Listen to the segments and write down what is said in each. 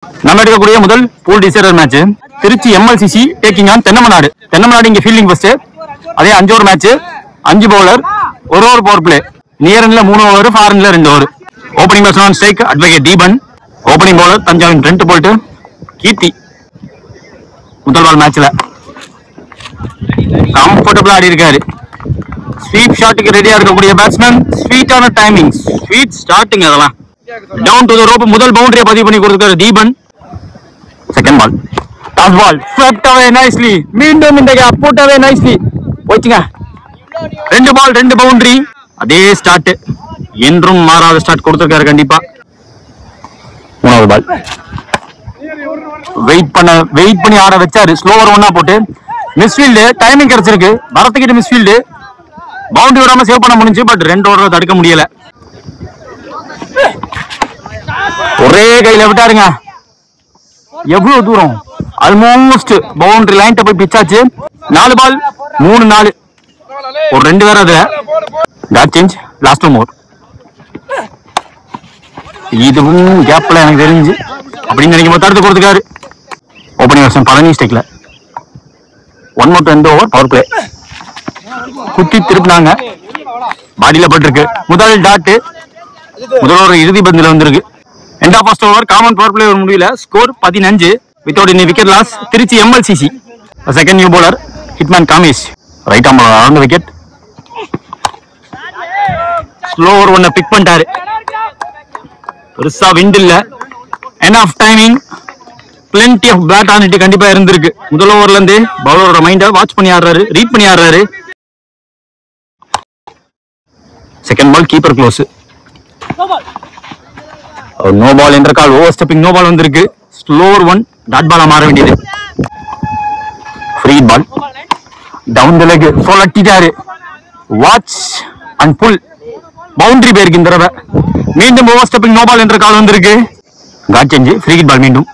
நம்ம எடுக்கக்கூடிய முதல் pool decider match Trichy MLCC taking on Thennamanadu. Thennamanadu இங்க ஃபீல்டிங் ஃபர்ஸ்ட். அதே 5 ஓவர் மேட்ச், 5 பவுலர், ஒரு ஓவர் பவர் பிளே. நியர் எண்ட்ல 3 ஓவர், ஃபார் எண்ட்ல 2 over. Opening batsman strike advocate Deepan. Opening bowler தஞ்சாவின் ட்ரெண்ட் போல்ட் கீர்த்தி. முதல் பால் மேட்ச்ல கம்ஃபர்டபிளா ஆடி இருக்காரு. ஸ்வீப் ஷாட்டுக்கு ரெடியா இருக்கக்கூடிய பேட்ஸ்மேன். ஸ்வீட்டான டைமிங், ஸ்வீட் ஸ்டார்டிங். அதெல்லாம் டவுன் டு தி ரோப். முதல் பவுண்டரியை பதிவு பண்ணி கொடுத்திருக்காரு Deepan. Second ball toss ball swept away nicely. மீண்டும் இந்த கேப் புட் அவே நைஸ்லி. போச்சுங்க. 2 பால் 2 பவுண்டரி. அதே ஸ்டார்ட், என்றும் மாறாத ஸ்டார்ட் கொடுத்திருக்காரு கண்டிப்பா. மூணாவது பால் வெயிட் பண்ணி ஆட வச்சாரு. ஸ்லோவர் 1 போட்டு மிஸ்ஃபீல்டு. டைமிங் கிடைச்சிருக்கு. பரத்துக்கிட்ட மிஸ்ஃபீல்டு. பவுண்டரி விடாம சேவ் பண்ண முடிஞ்சு. பட் 2 ஓவர் தடுக்க முடியல. ஒரே கையில விட்டாருங்க. எவ்வளவு தூரம், ஆல்மோஸ்ட் பவுண்டரி லைன் போய் பிச்சாச்சு. 4 பால் 3-4. ஒரு 2 பேர் அதுல பேட் சேஞ்ச். Last over. இதுவும் கேப்ல எனக்கு தெரிஞ்சு அப்படின்னு நினைக்கும் போது தடுத்து கொடுத்துக்காரு. ஓப்பனிங் வருஷம் பழனி ஸ்டேக்ல 1 more 2 ஓவர் பவர் பிளே. குத்தி திருப்பினாங்க. பாடியில பட்டிருக்கு. முதல் டாட். முதல் ஓவர் இறுதி பந்தில வந்திருக்கு. End of first over common power play முடியல. Score 15 without any wicket loss. Trichy MLCC. Second new bowler hitman Kamesh. Right arm on wicket. Slow over 1 pick பண்ணிட்டாரு. பெருசா விண்ட் இல்ல. Enough timing. Plenty of bat ஆனிட்டி கண்டிப்பா இருந்திருக்கு. முதல் ஓவர்ல இருந்து பவுலரோட மைண்ட வாட்ச் பண்ணி ஆடுறாரு, ரீட் பண்ணி ஆடுறாரு. Second ball keeper close. No ball என்ற call. Over stepping no ball வந்திருக்கு. ஸ்லோவர் 1 டாட் பாலா மாற வேண்டியது. Free ball down the leg. சொலட்டிட்டாரு. Watch and pull. பவுண்டரி பேருக்கு இந்த தடவை. மீண்டும் ஓவர் ஸ்டெப்பிங் நோ பால் என்ற கால் வந்திருக்கு. Guard change. Free hit ball. மீண்டும்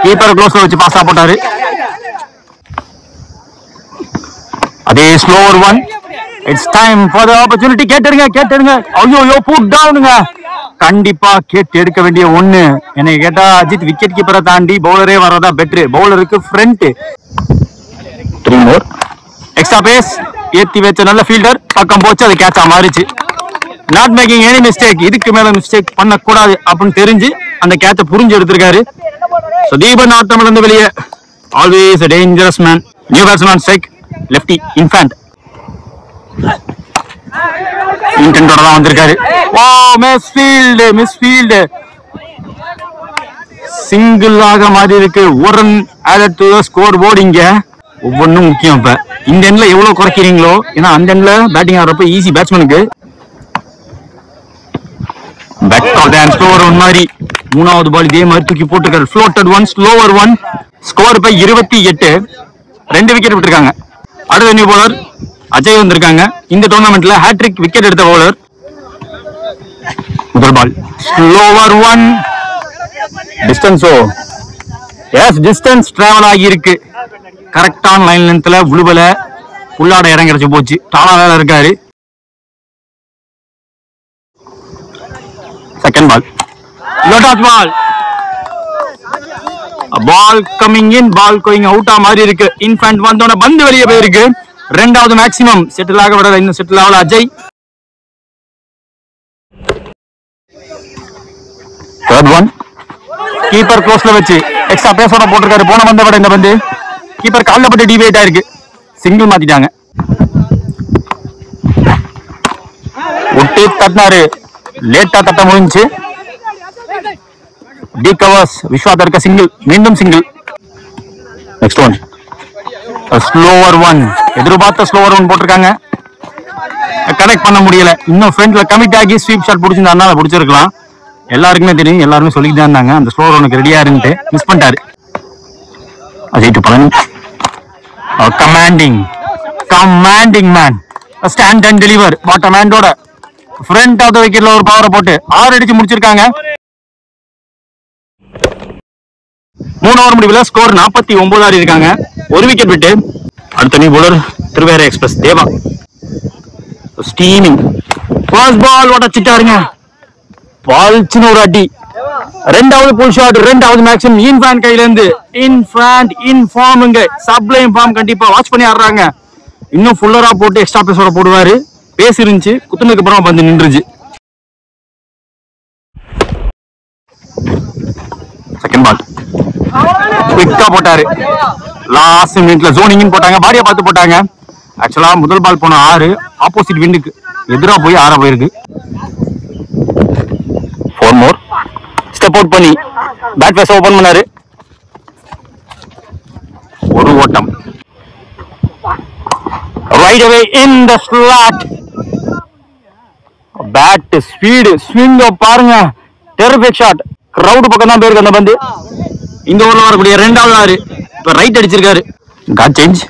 கீப்பர் க்ளோஸ்ல வச்சு பாஸா போட்டாரு. அதே slower 1. It's time for the opportunity. கேட்டுடுங்க. ஐயோ புட் டவுனுங்க. கண்டிப்பா கேட்டு எடுக்க வேண்டிய ஒண்ணு. என்னை கேட்டா அஜித் விக்கெட் கீப்பரை தாண்டி பவுலரே வரதா பெட்ரு. பவுலருக்கு ஃப்ரண்ட். 3 more. எக்ஸ்ட்ரா பேஸ் ஏத்தி வச்ச நல்ல ஃபீல்டர். பக்கம் போச்சு. அது கேட்சா மாறிச்சு. Not making any mistake. இதுக்கு மேல மிஸ்டேக் பண்ணக்கூடாது அப்படின்னு தெரிஞ்சு அந்த கேட்சை புரிஞ்சு எடுத்திருக்காரு. தீபன் ஆட்டம்ல இருந்து வெளியே. Always a dangerous man. New batsman strike lefty இன்ஃபேண்ட். இன்டென்டோட தான் வந்திருக்காரு. மிஸ்ஃபீல்டு சிங்கிள் ஆக மாதிரி இருக்கு. ஒரு run added to the scoreboard. இங்க ஒவ்வொன்றும் முக்கியம். இப்ப இந்த எண்ட்ல எவ்வளவு குறைக்கிறீங்களோ, ஏன்னா அந்த எண்ட்ல பேட்டிங் ஆடுறப்ப ஈஸி பேட்ஸ்மேனுக்கு. ஸ்லோவர் 1 மாதிரி. மூணாவது பால் இதே மாதிரி தூக்கி போட்டுருக்காரு. Floated 1 slower 1. ஸ்கோர் இப்ப 28. 2 விக்கெட் விட்டுருக்காங்க. அடுத்த நியூ பவுலர் அஜய் வந்திருக்காங்க. இந்த டோர்னமெண்ட்ல ஹேட்ரிக் விக்கெட் எடுத்த பவுலர். முதல் பால் ஸ்லோவர் 1. டிஸ்டன்ஸ் டிராவல் ஆகி இருக்கு. கரெக்டான லைன் லென்த்ல விழுவல. புல்லாட இடம் கிடைச்சு போச்சு. டாலா வேலை இருக்காரு. செகண்ட் பால் லோட்டாஸ் ball. Ball coming in, ball going அவுட்டா மாதிரி இருக்கு. இன்ஃபேண்ட் வந்தோட பந்து வெளியே போயிருக்கு. 2வது மேக்ஸிமம் செட்டில் ஆக விடல. இன்னும் செட்டில் ஆகல அஜய். தேர்ட் ஒன் கீப்பர் க்ளோஸ்ல வச்சு எக்ஸ்ட்ரா பேஸோட போட்டிருக்காரு. போன பந்த விட இந்த பந்து கீப்பர் கால்ல பட்டு டிவேட் ஆயிருக்கு. சிங்கிள் மாத்திட்டாங்க. ஒட்டி தட்டினாரு. லேட்டா தட்ட முடிஞ்சு. டி கவர்ஸ் விஸ்வாதர்க்க சிங்கிள். மீண்டும் சிங்கிள். Next one slower 1. எதிர்பார்த்த ஸ்லோவர் 1 போட்டிருக்காங்க. கனெக்ட் பண்ண முடியல. இன்னும் ஃப்ரண்ட்ல கமிட் ஆகி ஸ்வீப் ஷாட் பிடிச்சிருந்தா பிடிச்சிருக்கலாம். எல்லாருக்குமே தெரியும். எல்லாருமே சொல்லிட்டு தான் இருந்தாங்க அந்த ஸ்லோவர் 1க்கு ரெடியா இருந்துட்டு மிஸ் பண்ணிட்டாரு. Ajay to Palani. Commanding man. Stand and deliver. Bottom ஹேண்டோட ஃப்ரண்ட் ஆஃப் தி விக்கெட்ல ஒரு பவரை போட்டு 6 அடிச்சு முடிச்சிருக்காங்க. 3 ஓவர் முடிவுல ஸ்கோர் 49 ஆடி இருக்காங்க. 1 விக்கெட் விட்டு. அடுத்த நியூ பவுலர் திருவேர express Deva. Steaming first ball உடைச்சிட்டாருங்க. பால்ச்சின்னு ஒரு அடி. ரெண்டாவது புல் ஷாட், ரெண்டாவது மேக்ஸிமம் இன்ஃபான் கையில இருந்து. இன்ஃபான் இன்ஃபார்முங்க, சப்ளைம் ஃபார்ம் கண்டிப்பா வாட்ச் பண்ணி ஆடுறாங்க. இன்னும் ஃபுல்லரா போட்டு எக்ஸ்ட்ரா பேஸோட போடுவாரு. பேஸ் இருந்துச்சு, குத்துனதுக்கு அப்புறம் வந்து நின்றுச்சு. செகண்ட் பால் குவிக்கா போட்டாரு. லாஸ்ட் மினிட்ல ஜோனிங் போட்டாங்க, பாடியா பார்த்து போட்டாங்க. ஆக்சுவலா முதல் பால் போன 6 ஆப்போசிட் விண்டுக்கு எதிரா போய் 6 போயிருக்கு. 4 more ஸ்டெப் அவுட் பண்ணி பேட் ஃபேஸ் ஓபன் பண்ணாரு. ஒரு ஓட்டம் ரைட் அவே இன் தி ஸ்லாட். பேட் ஸ்பீடு ஸ்விங் பாருங்க, டெரிஃபிக் ஷாட். கிரவுட் பக்கம் தான் போயிருக்கு அந்த பந்து. இந்த ஓவர்ல வரக்கூடிய ரெண்டாவது ஆறு இப்ப ரைட் அடிச்சிருக்காரு. Got change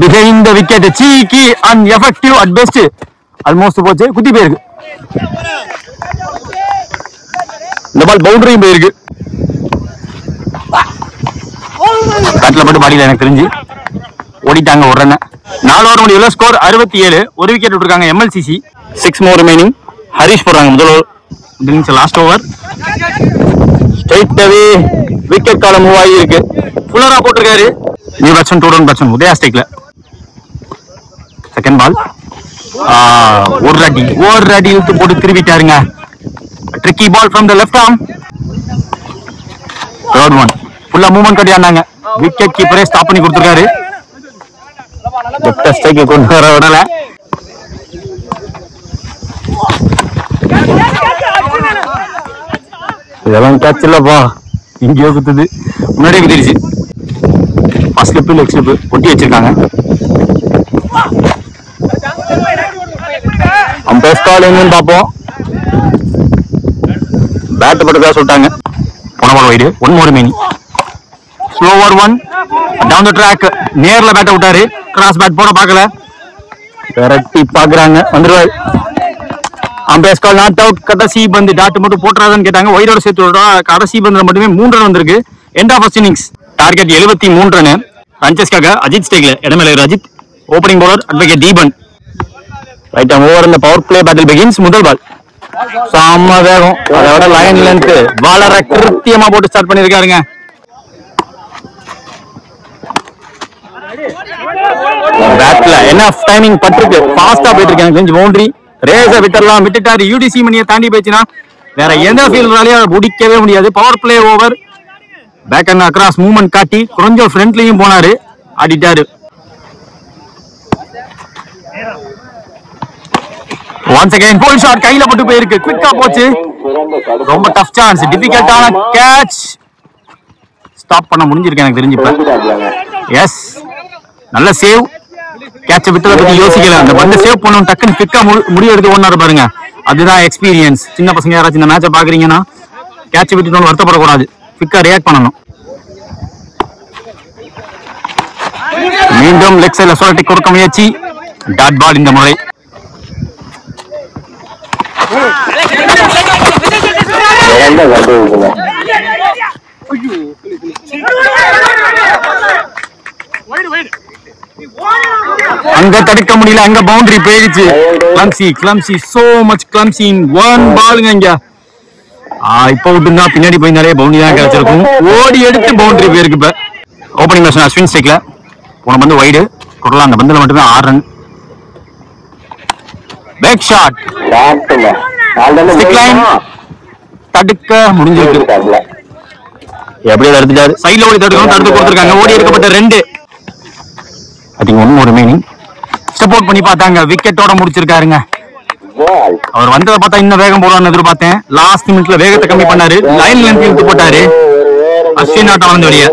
behind the wicket, cheeky and effective at best. Almost போச்சு, குத்தி போயிருக்கு. இந்த பால் பவுண்டரியும் போயிருக்கு. பேட்ல மட்டும் பாடியில எனக்கு தெரிஞ்சு ஓடிட்டாங்க ஒரு ரன். 4 ஓவர் முடிவுல ஸ்கோர் 67. ஒரு விக்கெட் விட்டுருக்காங்க எம்எல்சிசி. 6 more remaining. ஹரிஷ் போடுறாங்க முதல் over. Last over straight away wicket காலம் மூவ் ஆகி இருக்கு. ஃபுல்லரா போட்டிருக்காரு. New batsman 2 run batsman Udaya ஸ்டேக்ல. செகண்ட் பால் ஒரு அடி இழுத்து போட்டு திருவிட்டாருங்க. Tricky ball from the left arm. Third one ஃபுல்லா மூவ்மெண்ட் கட்டி ஆனாங்க. விக்கெட் கீப்பரே ஸ்டாப் பண்ணி கொடுத்துருக்காரு. லெஃப்ட் ஸ்ட்ரைக்கு கொண்டு வர விடல. இதெல்லாம் கேட்ச் இல்லப்பா, இங்கேயோ குத்துது, முன்னாடியே குத்திருச்சு. ஃபர்ஸ்ட் ஸ்லிப் லெக் ஸ்லிப் ஒட்டி வச்சிருக்காங்க. அம்பேஸ் கால் என்னன்னு பார்ப்போம். பேட் பட்டு பேச விட்டாங்க. போன ball wide. 1 more remaining. Slower 1 down the track. நேர்ல பேட்டை விட்டாரு. கிராஸ் பேட் போட பார்க்கல, விரட்டி பாக்குறாங்க. வந்துருவாரு. அம்பேஸ் கால் நாட் அவுட். கடைசி பந்து டாட் மட்டும் போட்டுறாதான்னு கேட்டாங்க. வைடோட சேர்த்து கடைசி பந்துல மட்டுமே 3 ரன் வந்திருக்கு. End of first innings. Target 73 run. ரன்சஸ்க்காக அஜித் ஸ்டேக்ல இடமேல Ajith. Opening bowler advocate Deepan. Right arm over. இந்த பவர் பிளே பேட்டில் பிகின்ஸ். முதல் பால் செம்ம வேகம், அதோட லைன் லென்த் பாலரை கிருத்தியமா போட்டு ஸ்டார்ட் பண்ணிருக்காருங்க. பேட்ல என்ன டைமிங் பட்டிருக்கு, ஃபாஸ்டா போயிட்டு இருக்காங்க. கொஞ்சம் பவுண்டரி ரேஸ விட்டுறலாம், விட்டுட்டாரு. யூடிசி மணியை தாண்டி போயிடுச்சுன்னா வேற எந்த ஃபீல்டாலையும் முடிக்கவே முடியாது. Power play over. Back and across movement காட்டி கொஞ்சம் ஃப்ரண்ட்லயும் போனாரு, ஆடிட்டாரு. ஒன்ஸ் அகைன் புல் ஷாட் கையில போட்டு போயிருக்கு. குவிக்கா போச்சு. ரொம்ப டஃப் சான்ஸ், டிஃபிகல்ட்டான கேட்ச். ஸ்டாப் பண்ண முடிஞ்சிருக்கு எனக்கு தெரிஞ்சு. எஸ், நல்ல சேவ். கேட்ச விட்டதை பத்தி யோசிக்கல. அந்த பந்த சேவ் பண்ணணும், டக்குன்னு குவிக்கா முடிவு எடுத்து ஓடுனாரு பாருங்க. அதுதான் எக்ஸ்பீரியன்ஸ். சின்ன பசங்க யாராச்சும் இந்த மேட்சை பாக்குறீங்கன்னா கேட்ச விட்டுட்டு வருத்தப்படக்கூடாது, குவிக்கா ரியாக்ட் பண்ணணும். மீண்டும் லெக் சைட்ல சொல்லட்டி கொடுக்க முயற்சி. டாட் பால் இந்த முறை. அங்க தடுக்க முடியல, அங்க பவுண்டரி போயிடுச்சு. Clumsy so much clumsy in one பாலுங்க. இங்க இப்ப விட்டுனா பின்னாடி போய் நிறைய பவுண்டரி தான் கிடைச்சிருக்கும். ஓடி எடுத்து பவுண்டரி போயிருக்கு. இப்ப ஓப்பனிங் பேட்ஸ்மேன் அஸ்வின் ஸ்டேக்ல. போன பந்து வைடு கொடுக்கலாம். அந்த பந்துல மட்டுமே 6 ரன். பேக் ஷாட் தடுக்க முடிஞ்சிருக்கு. எப்படியோ தடுத்துட்டாரு. சைட்ல ஓடி தடுக்கணும், தடுத்து கொடுத்துருக்காங்க. ஓடி எடுக்கப்பட்ட 2. I think 1 more remaining. Step out பண்ணி பார்த்தாங்க, விக்கெட்டோட முடிச்சிருக்காருங்க. அவர் வந்ததை பார்த்தா இன்னும் வேகம் போடுவான்னு எதிர்பார்த்தேன். லாஸ்ட் மினிட்ல வேகத்தை கம்மி பண்ணாரு, லைன் லென்த் இழுத்து போட்டாரு. அஸ்வின் ஆட்டம் வந்து வெளியே.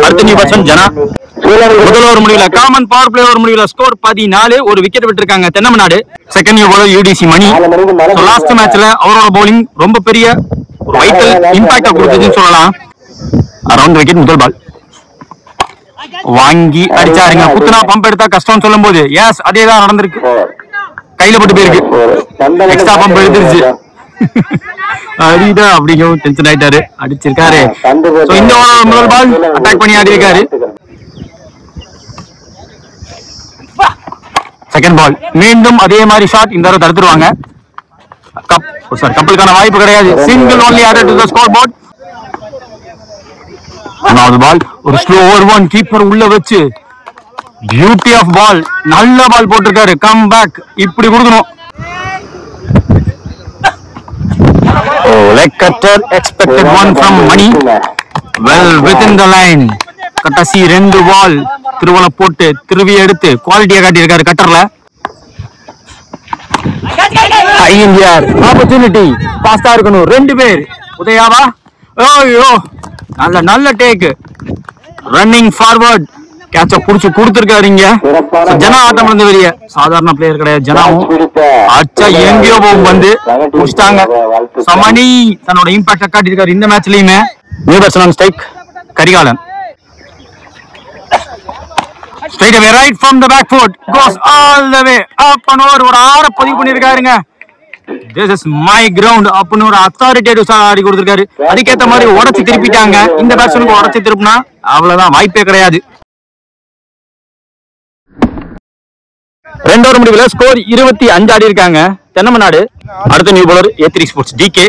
அடுத்த நியூ பேட்ஸ்மேன் ஜனா. முதல் ஓவர் முடியல, காமன் பவர் பிளே ஓவர் முடியல. ஸ்கோர் 14. ஒரு விக்கெட் விட்டுருக்காங்க Thennamanadu. Second new bowler UDC Mani. Last மேட்ச்ல அவரோட பவுலிங் ரொம்ப பெரிய வைட்டல் இம்பாக்டா கொடுத்துச்சுன்னு சொல்லலாம். Around wicket. முதல் பால் வாங்கி அடிச்சாருங்க. குத்துனா பம்ப் எடுத்தா கஷ்டம்னு சொல்லும் போது எஸ் அதேதான் நடந்திருக்கு. கையில போட்டு போயிருக்கு. எக்ஸ்ட்ரா பம்ப் எடுத்துருச்சு. அடிடா அப்படிங்கவும் டென்ஷன் ஆயிட்டாரு, அடிச்சிருக்காரு. இந்த ஓவர் முதல் பால் அட்டாக் பண்ணி ஆடி இருக்காரு. செகண்ட் பால் மீண்டும் அதே மாதிரி ஷாட். இந்த தடவை தடுத்துருவாங்க. கப்பலுக்கான வாய்ப்பு கிடையாது. Single only added to the scoreboard. மூணாவது பால் ஒரு ஸ்லோ ஓவர் ஒன். கீப்பர் உள்ள வச்சு பியூட்டி ஆஃப் பால், நல்ல பால் போட்டிருக்காரு. கம் பேக் இப்படி கொடுக்கணும். leg cutter, expected one from Mani, well within the line. கடைசி 2 பால் திருவல போட்டு திருவி எடுத்து குவாலிட்டியா காட்டி இருக்காரு கட்டர்ல. ஹை இன் ஏர் ஆப்பர்ச்சுனிட்டி, பாஸ்டா இருக்கணும். 2 பேர் உதயாவா, ஐயோ நல்ல டேக், ரன்னிங் ஃபார்வர்ட், கேட்ச புடிச்சு கொடுத்திருக்காருங்க. ஜனா ஆட்டம் இருந்து வெளிய, சாதாரண பிளேயர் கிடையாது. ஜனாவும் அச்சா எங்கேயோ போகும் வந்து முடிச்சிட்டாங்க. சமணி தன்னோட இம்பாக்ட காட்டியிருக்காரு இந்த மேட்ச்லயுமே. New batsman strike Karikalan. Straight away right from the back foot, goes all the way up and over. ஒரு 6 பதிவு பண்ணிருக்காருங்க. This is my ground அப்பன்னு ஒரு அத்தாரிட்டேட்டிவ் ஆடி கொடுத்திருக்காரு. அதுக்கேத்த மாதிரி உடைச்சு திருப்பிட்டாங்க. இந்த பேட்ஸ்மேனுக்கு உடைச்சு திருப்பினா அவ்வளவுதான், வாய்ப்பே கிடையாது. 2 ஓவர் முடிவுல ஸ்கோர் 25 ஆடி இருக்காங்க தென்னமநாடு. அடுத்த new bowler A3 sports DK.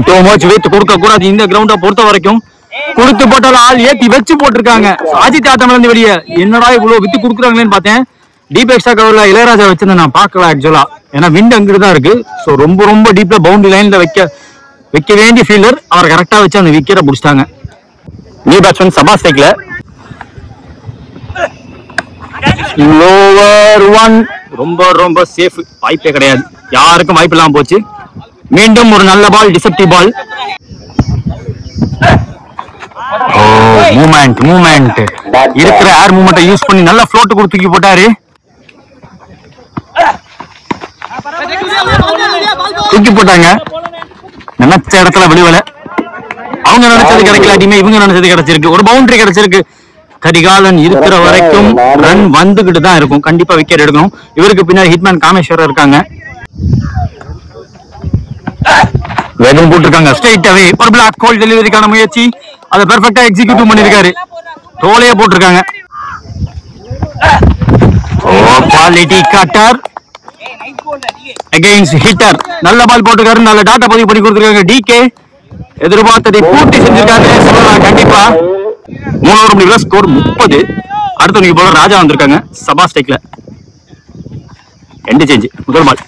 Too much weight கொடுக்க கூடாது இந்த கிரவுண்ட பொறுத்த வரைக்கும். கொடுத்து போட்டாலும் ஆள் ஏத்தி வச்சு போட்டிருக்காங்க. அஜித் ஆட்டம் இருந்து வெளியே, என்னடா இவ்வளவு வித்து கொடுக்குறாங்களேன்னு பார்த்தேன். டீப் எக்ஸ்ட்ரா கவர்ல இளையராஜா வச்சிருந்தேன் நான் பார்க்கல ஆக்சுவலா, ஏன்னா விண்ட் அங்கிட்டு தான் இருக்கு. ஸோ ரொம்ப டீப்ல பவுண்டரி லைன்ல வைக்க வேண்டிய ஃபீல்டர் அவர் கரெக்டா வச்சு அந்த விக்கெட்டை பிடிச்சிட்டாங்க. நியூ பேட்ஸ்மேன் சபா ஸ்ட்ரைக்ல. லோவர் ஒன், ரொம்ப சேஃப், வாய்ப்பே கிடையாது, யாருக்கும் வாய்ப்பு இல்லாம போச்சு. மீண்டும் ஒரு நல்ல பால், டிசெப்டிவ் பால். மூவ்மெண்ட் இருக்கிற ஏர் மூவ்மெண்ட்டை யூஸ் பண்ணி நல்ல ஃப்ளோட் கொடுத்து தூக்கி போட்டாரு. தூக்கி போட்டாங்க, நினைச்ச இடத்துல வெளிவல. அவங்க நினைச்சது கிடைக்கல, இவங்க நினைச்சது கிடைச்சிருக்கு. ஒரு பவுண்டரி கிடைச்சிருக்கு. கரிகாலன் இருக்கிற வரைக்கும் ரன் வந்துகிட்டு தான் இருக்கும். கண்டிப்பா விக்கெட் எடுக்கணும். இவருக்கு பின்னாடி ஹிட்மேன் காமேஸ்வரர் இருக்காங்க. வேகம் போட்டிருக்காங்க. ஸ்ட்ரைட் அவே ஒரு பிளாக் கோல் டெலிவரிக்கான முயற்சி, அதை பெர்ஃபெக்ட்டா எக்ஸிக்யூட் பண்ணிருக்காரு. டோலையே போட்டிருக்காங்க. Quality cutter against hitter. நல்ல பால் போட்டிருக்காரு. நல்ல டாட்டா பதிவு பண்ணி கொடுத்திருக்காங்க. DK எதிர்பார்த்ததை பூர்த்தி செஞ்சிருக்காங்க சொல்லலாம் கண்டிப்பா. 3 ஓவர் முடிவுல ஸ்கோர் 30. அடுத்த நியூ பவுலர் ராஜா வந்திருக்காங்க சபா ஸ்ட்ரைக்ல. End change. முதல் பால்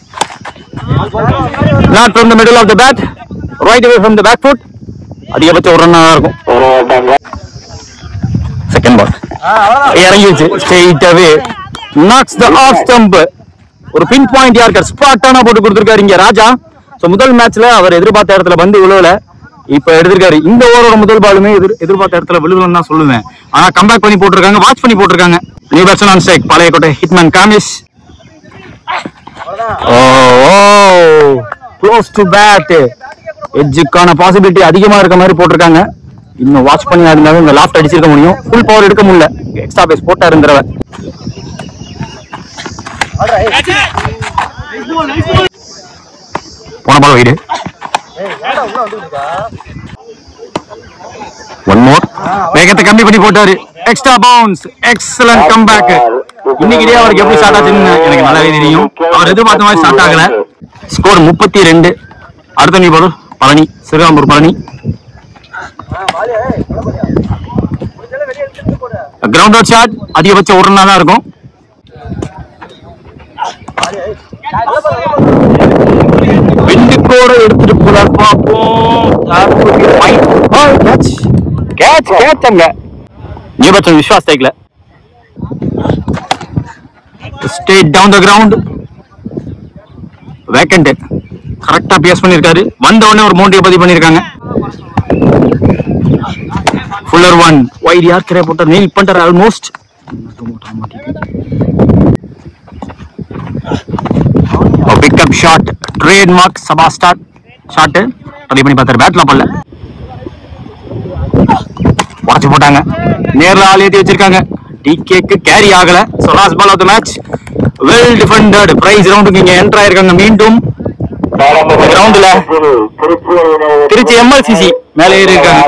not from the middle of the bat, right away from the back foot. அதிகபட்சம் ஒரு ரன்னா இருக்கும். செகண்ட் பால் இறங்கிச்சு. Straight away knocks the off stump. ஒரு பின் பாயிண்ட் யார்கர் ஸ்பாட்டானா போட்டு கொடுத்திருக்காரு இங்க ராஜா. சோ முதல் மேட்ச்ல அவர் எதிர்பார்த்த இடத்துல வந்து விழுவல, இப்ப எடுத்திருக்காரு. இந்த ஓவரோட முதல் பாலுமே எதிர்பார்த்த இடத்துல விழுவலன்னு தான் சொல்லுவேன். ஆனா கம்பேக் பண்ணி போட்டிருக்காங்க, வாட்ச் பண்ணி போட்டிருக்காங்க. New batsman on strike Palayamkottai hitman Kamish. Close to bat, எட்ஜுக்கான பாசிபிலிட்டி அதிகமா இருக்க மாதிரி போட்டிருக்காங்க. இன்னும் வாட்ச் பண்ணி இருந்தாலும் இந்த லாஃப்ட் அடிச்சிருக்க முடியும். ஃபுல் பவர் எடுக்க முடியல, எக்ஸ்ட்ரா பேஸ் போட்டாரு இந்த தடவை. போன பால் வைடு. ஒன் மோர், வேகத்தை கம்மி பண்ணி போட்டாரு. Extra bounce, excellent comeback. இன்னைக்கு அவருக்கு எப்படி ஸ்டார்ட் ஆச்சுன்னு எனக்கு நல்லாவே தெரியும். அவர் எதிர்பார்த்த மாதிரி ஸ்டார்ட் ஆகல. ஸ்கோர் 32. அடுத்த new bowler Palani, Sirukambur Palani. Ground out shot, அதிகபட்சம் ஒரு ரன்னா தான் இருக்கும். விண்டுக்கோட எடுத்துட்டு போல பார்ப்போம். நியூ பேட்ஸ்மேன் விஸ்வாஸ் ஸ்ட்ரைக்ல. Straight down the ground, vacant. கரெக்டா பேஸ் பண்ணிருக்காரு. வந்த உடனே ஒரு பவுண்டரி பதிவு பண்ணிருக்காங்க. ஃபுல்லர் ஒன் வைட் யார்க்கரே போட்டு நீல் பண்றாரு ஆல்மோஸ்ட். பிக்கப் ஷாட், ட்ரேட்மார்க் சபா ஸ்டார்ட் ஷாட். ட்ரை பண்ணி பார்த்தாரு, பேட்ல பண்ணல, உடச்சு போட்டாங்க. நேர்ல ஆள் ஏத்தி வச்சிருக்காங்க. DKக்கு கேரி ஆகல. So last ball of the match, well defended. Prize ரவுண்டுக்கு இங்க என்டர் ஆயிருக்காங்க. மீண்டும் கிரவுண்ட்ல திருச்சி MLCC மேலே ஏறி இருக்காங்க.